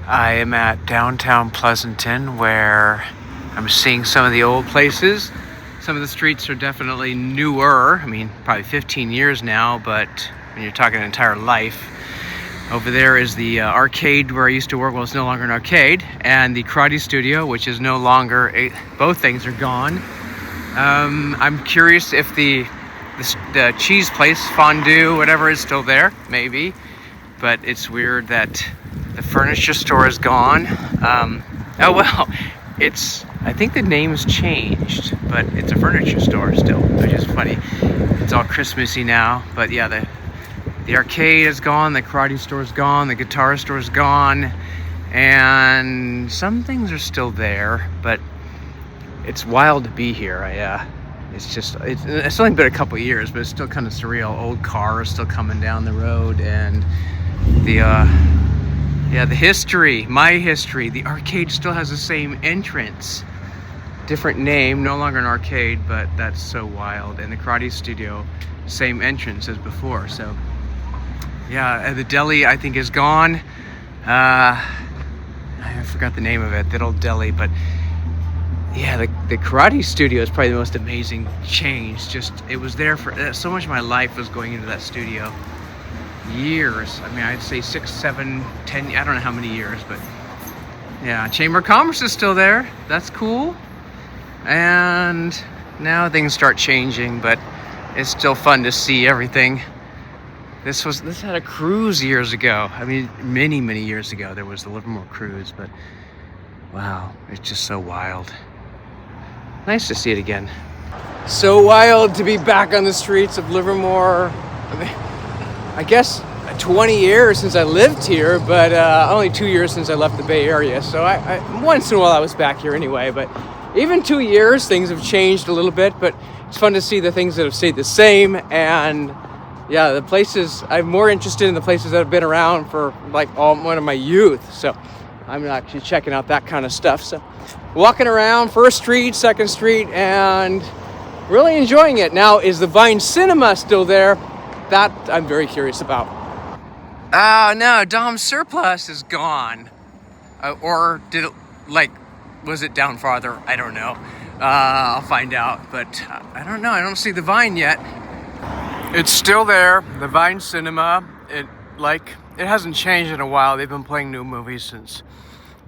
I am at downtown Pleasanton where I'm seeing some of the old places. Some of the streets are definitely newer. I mean, probably 15 years now, but when you're talking an entire life. Over there is the arcade where I used to work. Well, it's no longer an arcade. And the karate studio, which is no longer, both things are gone. I'm curious if the cheese place, fondue, whatever, is still there, maybe. But it's weird that the furniture store is gone. Oh well, I think the name's changed, but it's a furniture store still, which is funny. It's all Christmassy now, but yeah, the arcade is gone, the karate store is gone, the guitar store is gone, and some things are still there, but it's wild to be here. It's only been a couple years, but it's still kind of surreal. Old cars still coming down the road, and the history, my history. The arcade still has the same entrance, different name, no longer an arcade, but that's so wild. And the karate studio, same entrance as before. So yeah, the deli I think is gone. I forgot the name of it, that old deli, but yeah, the karate studio is probably the most amazing change. Just, it was there for so much of my life was going into that studio. Years. I mean, I'd say 6, 7, 10, I don't know how many years, but yeah, Chamber of Commerce is still there. That's cool. And now things start changing, but it's still fun to see everything. This had a cruise years ago. I mean, many, many years ago, there was the Livermore cruise, but wow, it's just so wild. Nice to see it again. So wild to be back on the streets of Livermore. I guess 20 years since I lived here, but only 2 years since I left the Bay Area. So I once in a while I was back here anyway, but even 2 years, things have changed a little bit, but it's fun to see the things that have stayed the same. And yeah, the places, I'm more interested in the places that have been around for like one of my youth. So I'm actually checking out that kind of stuff. So walking around First Street, Second Street, and really enjoying it. Now, is the Vine Cinema still there? That I'm very curious about. No, Dom's Surplus is gone. Or did it, was it down farther? I don't know. I'll find out, but I don't know. I don't see the Vine yet. It's still there, the Vine Cinema. It hasn't changed in a while. They've been playing new movies since,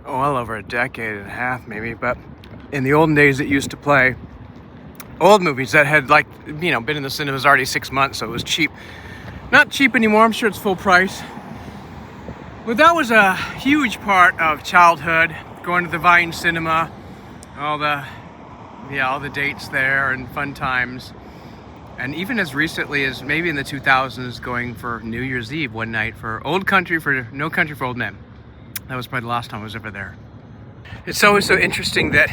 well over a decade and a half maybe, but in the olden days it used to play old movies that had been in the cinemas already 6 months, so it was cheap. Not cheap anymore, I'm sure it's full price. But that was a huge part of childhood, going to the Vine Cinema, all the dates there and fun times. And even as recently as maybe in the 2000s, going for New Year's Eve one night for No Country for Old Men. That was probably the last time I was ever there. It's always so interesting that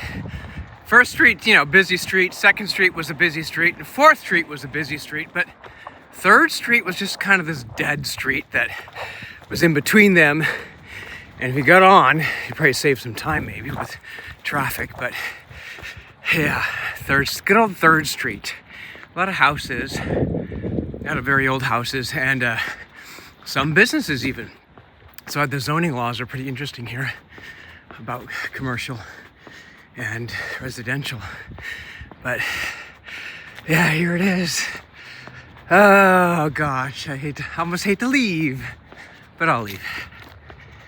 First Street, busy street. Second Street was a busy street. And Fourth Street was a busy street. But Third Street was just kind of this dead street that was in between them. And if you got on, you'd probably save some time maybe with traffic. But yeah, good old Third Street. A lot of houses, a lot of very old houses, and some businesses even. So the zoning laws are pretty interesting here about commercial and residential. But yeah, here it is. Oh gosh, I almost hate to leave, but I'll leave.